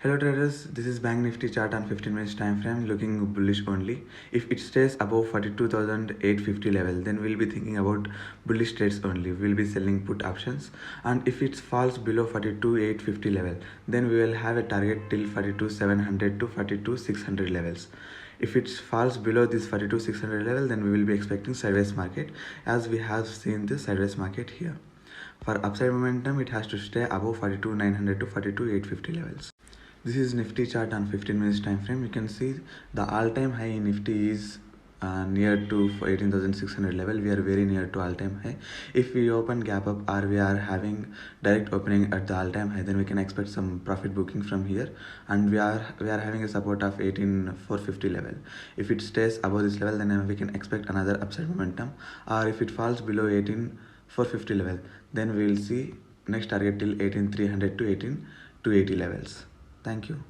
Hello traders, this is Bank Nifty chart on 15 minutes time frame looking bullish only. If it stays above 42,850 level, then we'll be thinking about bullish trades only. We'll be selling put options. And if it falls below 42,850 level, then we will have a target till 42,700 to 42,600 levels. If it falls below this 42,600 level, then we will be expecting sideways market, as we have seen the sideways market here. For upside momentum, it has to stay above 42,900 to 42,850 levels. This is Nifty chart on 15 minutes time frame. You can see the all-time high in Nifty is near to 18,600 level. We are very near to all-time high. If we open gap up or we are having direct opening at the all-time high, then we can expect some profit booking from here, and we are having a support of 18,450 level. If it stays above this level, then we can expect another upside momentum, or if it falls below 18,450 level, then we will see next target till 18,300 to 18,280 levels. Thank you.